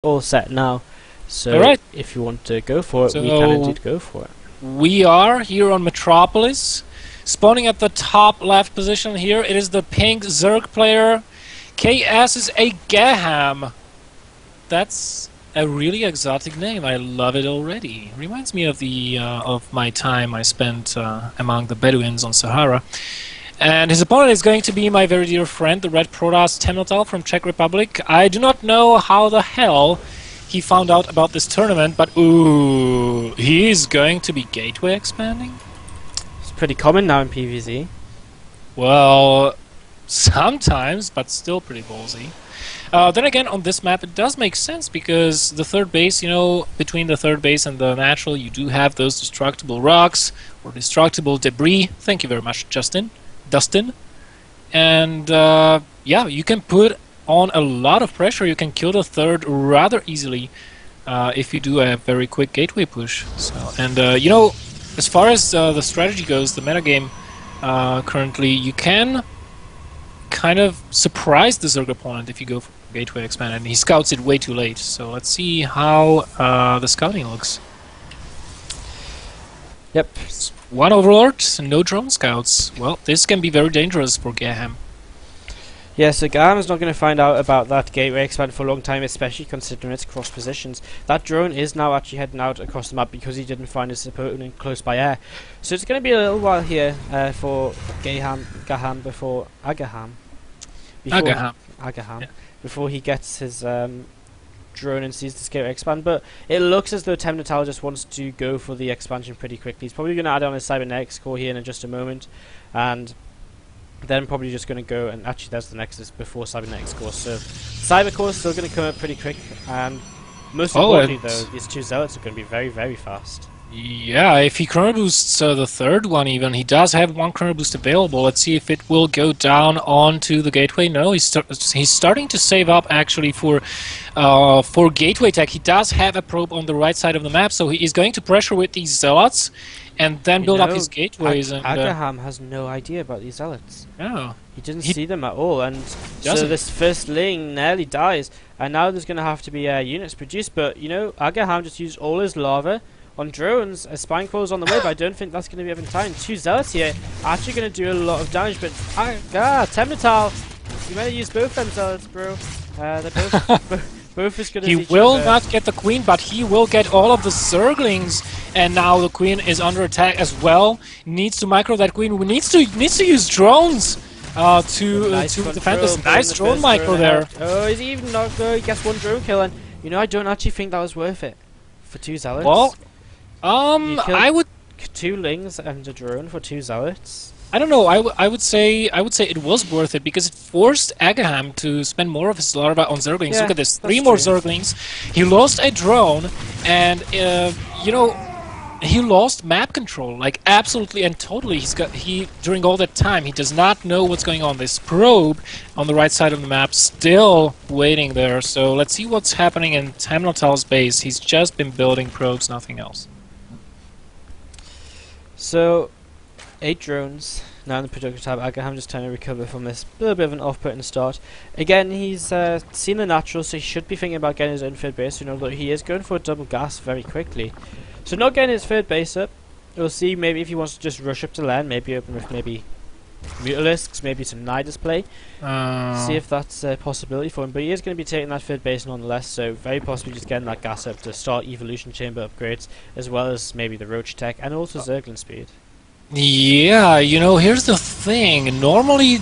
all set now. So Alright. if you want to go for it, So we can indeed go for it. we are here on Metropolis, spawning at the top left position here. It is the pink Zerg player. KS is aGaham. That's a really exotic name. I love it already. Reminds me of the of my time I spent among the Bedouins on Sahara. And his opponent is going to be my very dear friend, the Red Protoss Temnotal from Czech Republic. I do not know how the hell he found out about this tournament, but ooh, he is going to be gateway expanding? It's pretty common now in PvZ. Well, sometimes, but still pretty ballsy. Then again, on this map it does make sense, because the third base, you know, between the third base and the natural, you do have those destructible rocks, or destructible debris. Thank you very much, Dustin. And yeah, you can put on a lot of pressure. You can kill the third rather easily if you do a very quick gateway push. So, and you know, as far as the strategy goes, the metagame currently, you can kind of surprise the Zerg opponent if you go for gateway expand, and he scouts it way too late. So let's see how the scouting looks. Yep. One Overlord, no drone scouts. Well, this can be very dangerous for aGaham. Yeah, so aGaham is not going to find out about that gateway expand for a long time, especially considering its cross positions. That drone is now actually heading out across the map because he didn't find his opponent close by air. So it's going to be a little while here for aGaham before aGaham. Yeah. Before he gets his drone and sees this gateway expand, but it looks as though Temnotal just wants to go for the expansion pretty quickly. He's probably going to add on his cybernetics core here in just a moment, and then probably just going to go, and actually there's the Nexus before cybernetics core, so cyber core is still going to come up pretty quick, and most importantly though, these two zealots are going to be very, very fast. Yeah, if he chrono boosts the third one even, he does have one chrono boost available. Let's see if it will go down onto the gateway. No, he's starting to save up actually for gateway tech. He does have a probe on the right side of the map, so he is going to pressure with these zealots and then build up his gateways. And aGaham has no idea about these zealots. Yeah. He didn't see them at all, and so this first lane nearly dies, and now there's going to have to be units produced, but you know, aGaham just used all his lava on drones. A spine crawler's on the way, but I don't think that's going to be up in time. Two zealots here actually going to do a lot of damage, but Temnotal, you might have used both them zealots, bro. They're both both as good as each other. He will not get the queen, but he will get all of the Zerglings, and now the queen is under attack as well. Needs to micro that queen. Needs to use drones to defend this. Nice drone micro there. Oh, is he even not go? He gets one drone kill, and you know, I don't actually think that was worth it for two zealots. Well, I would two lings and a drone for two zealots. I don't know. I would say it was worth it, because it forced aGaham to spend more of his larva on Zerglings. Yeah, look at this, 3 more Zerglings. He lost a drone, and you know, he lost map control, like absolutely and totally. During all that time, he does not know what's going on. This probe on the right side of the map still waiting there. So let's see what's happening in Temnotal's base. He's just been building probes, nothing else. So 8 drones now in the production tab. aGaham just trying to recover from this little bit of an off-putting start. Again, he's seen the natural, so he should be thinking about getting his own third base. You know, look, he is going for a double gas very quickly. So not getting his third base up. We'll see maybe if he wants to just rush up to land, maybe open with maybe Mutalisks, maybe some Nidus play. See if that's a possibility for him. But he is going to be taking that third base nonetheless, so very possibly just getting that gas up to start evolution chamber upgrades, as well as maybe the roach tech and also Zergling speed. Yeah, you know, here's the thing. Normally,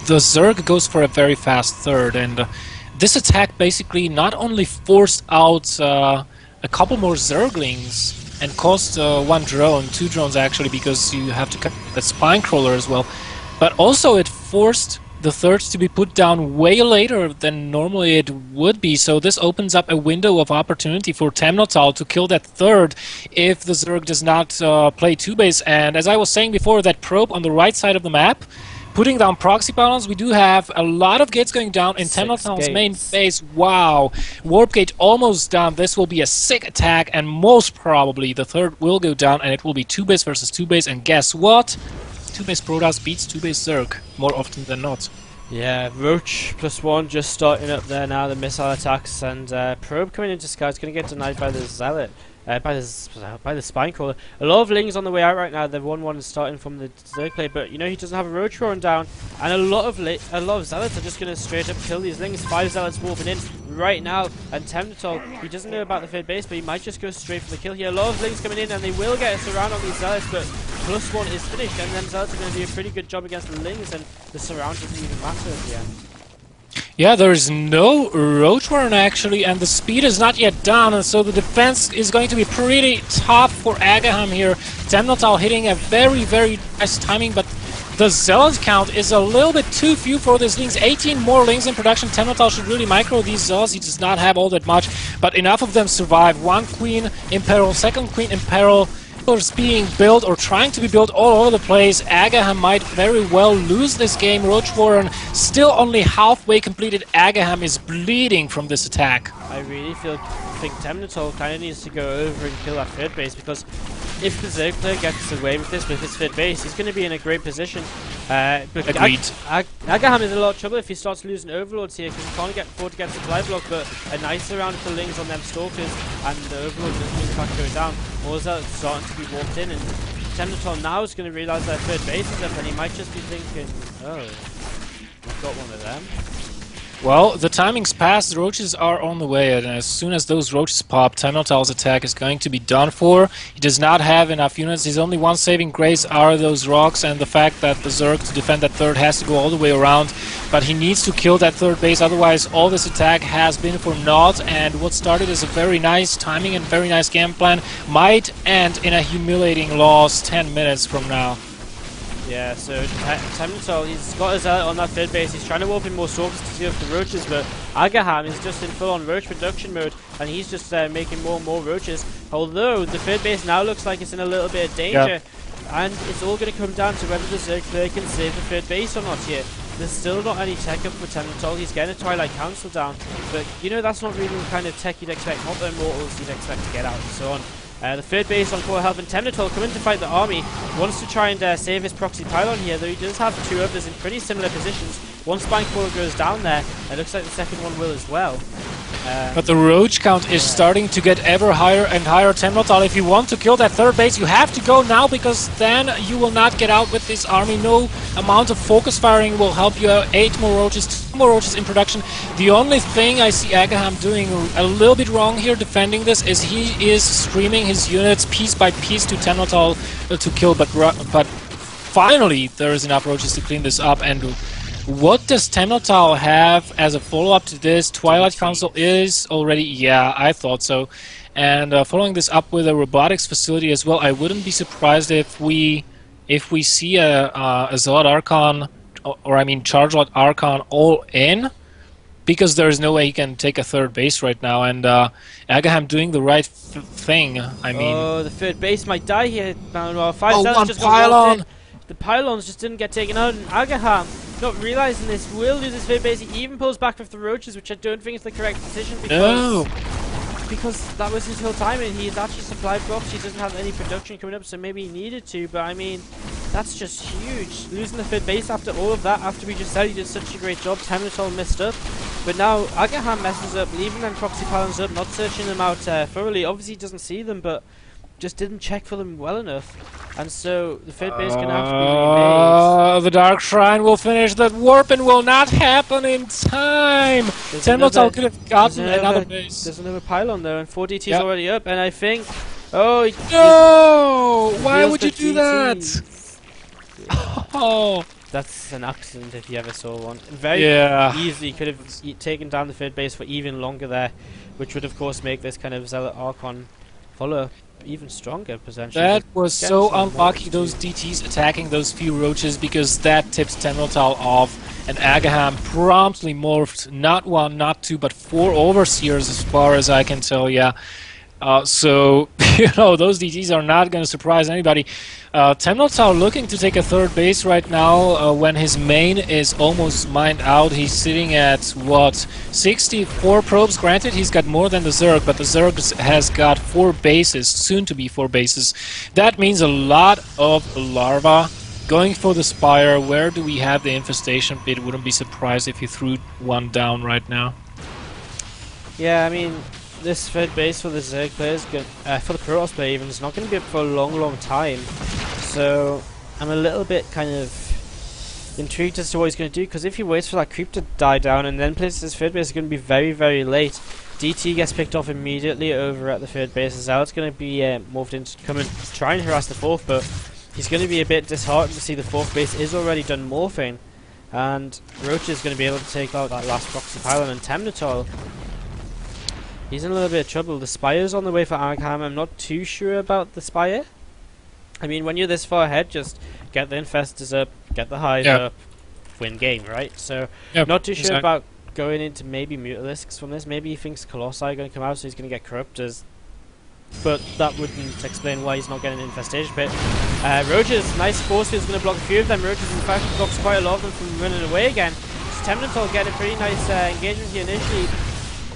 the Zerg goes for a very fast third, and this attack basically not only forced out a couple more Zerglings and cost 1 drone, 2 drones actually, because you have to cut the spine crawler as well, but also it forced the third to be put down way later than normally it would be. So this opens up a window of opportunity for Temnotal to kill that third if the Zerg does not play 2-base. And as I was saying before, that probe on the right side of the map, putting down proxy balance, we do have a lot of gates going down in Temnotal's main base. Wow, warp gate almost done. This will be a sick attack, and most probably the third will go down, and it will be 2-base versus 2-base. And guess what? 2-base Protoss beats 2-base Zerg more often than not. Yeah, Roach +1 just starting up there now, the missile attacks, and Probe coming into Sky is going to get denied by the Zealot, by the Spine Crawler. A lot of Lings on the way out right now. The 1-1 is starting from the Zerg play, but you know he doesn't have a Roach rolling down, and a lot of Zealots are just going to straight up kill these Lings. 5 Zealots wolfing in right now, and Temnotal, he doesn't know about the third base, but he might just go straight for the kill here. A lot of Lings coming in, and they will get a surround on these Zealots, but +1 is finished, and then Zealots are going to do a pretty good job against the Lings, and the surround doesn't even matter at the end. Yeah, there's no Roach Warren actually, and the speed is not yet down, and so the defense is going to be pretty tough for aGaham here. Temnotal hitting a very, very nice timing, but the Zealot count is a little bit too few for these Lings. 18 more Lings in production. Temnotal should really micro these Zealots. He does not have all that much, but enough of them survive. One Queen in peril, second Queen in peril. Being built or trying to be built all over the place. aGaham might very well lose this game. Roach Warren still only halfway completed. aGaham is bleeding from this attack. I really think Temnotal kind of needs to go over and kill that third base, because if the Zerg player gets away with this with his third base, he's going to be in a great position. But Agreed. aGaham is in a lot of trouble if he starts losing Overlords here, because he can't afford to get supply block, but a nice round for Lings on them Stalkers, and the Overlord doesn't in fact go down. All that starting to be walked in, and Temnotal now is going to realise that third base is up, and he might just be thinking, oh, we've got one of them. Well, the timing's passed, the Roaches are on the way, and as soon as those Roaches pop, Temnotal's attack is going to be done for. He does not have enough units. His only one saving grace are those rocks, and the fact that the Zerg to defend that third has to go all the way around. But he needs to kill that third base, otherwise all this attack has been for naught, and what started as a very nice timing and very nice game plan might end in a humiliating loss 10 minutes from now. Yeah, so Temnotal, he's got his on that third base. He's trying to open more Stalkers to see off the Roaches, but aGaham is just in full-on Roach production mode, and he's just making more and more Roaches. Although the third base now looks like it's in a little bit of danger, and it's all going to come down to whether the Zerg player can save the third base or not here. There's still not any tech up for Temnotal. He's getting a Twilight Council down, but you know that's not really the kind of tech you'd expect, not the Immortals you'd expect to get out and so on. The third base on core health, and Temnotal coming to fight the army. Wants to try and save his proxy pylon here, though he does have two others in pretty similar positions. One Spine Crawler goes down there, and it looks like the second one will as well. But the Roach count is starting to get ever higher and higher. Temnotal, if you want to kill that third base, you have to go now, because then you will not get out with this army. No amount of focus firing will help you out. 8 more Roaches, 2 more Roaches in production. The only thing I see aGaham doing a little bit wrong here defending this is he is streaming his units piece by piece to Temnotal to kill, but finally there is enough Roaches to clean this up. And what does Temnotal have as a follow-up to this? Twilight Council is already... Yeah, I thought so. And following this up with a robotics facility as well, I wouldn't be surprised if we see a Zealot Archon, or I mean Charge-Lot Archon all in, because there is no way he can take a third base right now, and aGaham doing the right thing. I mean... Oh, the third base might die here. Well, 5 oh, one just pylon! The pylons just didn't get taken out, and aGaham, not realising this, will lose his third base. He even pulls back with the Roaches, which I don't think is the correct decision, because that was his whole timing. He's actually supplied blocks, he doesn't have any production coming up, so maybe he needed to, but I mean, that's just huge. Losing the third base after all of that, after we just said he did such a great job. Temnotal messed up, but now aGaham messes up, leaving them proxy pylons up, not searching them out thoroughly. Obviously he doesn't see them, but just didn't check for them well enough, and so the third base is going to have to be remade. The Dark Shrine will finish that warp and will not happen in time. Temnotal could have gotten another base. There's another pylon though, and 4 DT's already up, and I think... Oh, no! Why would you do that? Oh, that's an accident if you ever saw one. Very easily could have taken down the third base for even longer there, which would of course make this kind of Zealot Archon follow even stronger potentially. That was so unlucky, those DTs attacking those few Roaches, because that tips Temnotal off, and aGaham promptly morphed not 1, not 2, but 4 Overseers as far as I can tell, so, you know, those DTs are not going to surprise anybody. Temnotal looking to take a third base right now when his main is almost mined out. He's sitting at, what, 64 probes? Granted, he's got more than the Zerg, but the Zerg has got 4 bases, soon to be 4 bases. That means a lot of larva. Going for the Spire. Where do we have the infestation pit? Wouldn't be surprised if he threw one down right now. Yeah, I mean, this third base for the Zerg players, for the Protoss player even, is not going to be up for a long time. So I'm a little bit kind of intrigued as to what he's going to do, because if he waits for that creep to die down and then places his third base, it's going to be very late. DT gets picked off immediately over at the third base as well. It's going to be morphed in to come and try and harass the fourth, but he's going to be a bit disheartened to see the fourth base is already done morphing, and Roach is going to be able to take out that last proxy pylon, and Temnotal, he's in a little bit of trouble. The Spire's on the way for aGaham. I'm not too sure about the Spire. I mean, when you're this far ahead, just get the Infestors up, get the Hive up, win game, right? So, not too sure about going into maybe Mutalisks from this. Maybe he thinks Colossi are going to come out, so he's going to get Corruptors. But that wouldn't explain why he's not getting an Infestation Pit. Roger's nice force field is going to block a few of them. Roger's in fact blocks quite a lot of them from running away again. So Temnotal getting a pretty nice engagement here initially.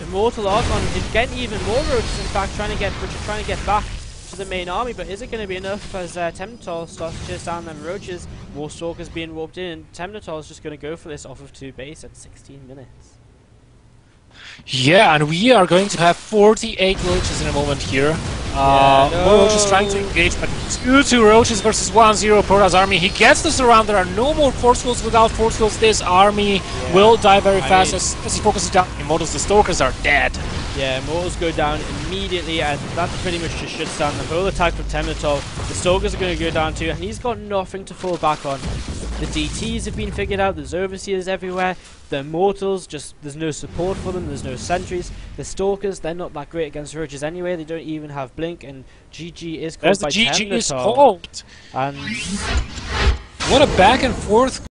Immortal Archon is getting even more Roaches, in fact, trying to get back to the main army, but is it going to be enough as Temnotal starts to chase down them Roaches? More Stalkers being warped in, and Temnotal is just going to go for this off of 2 base at 16 minutes. Yeah, and we are going to have 48 Roaches in a moment here. More Roaches trying to engage, but 2 Roaches versus 1-0 Protoss army. He gets the surround. There are no more force fields. Without force fields, this army will die very fast as he focuses down. Immortals, the Stalkers are dead. Yeah, Immortals go down immediately, and that pretty much just shuts down the whole attack from Temnotal. The Stalkers are going to go down too, and he's got nothing to fall back on. The DTs have been figured out, there's Overseers everywhere, the Immortals, just there's no support for them, there's no sentries. The Stalkers, they're not that great against Roaches anyway, they don't even have Blink, and GG is called by Temnotal. GG is called! And what a back and forth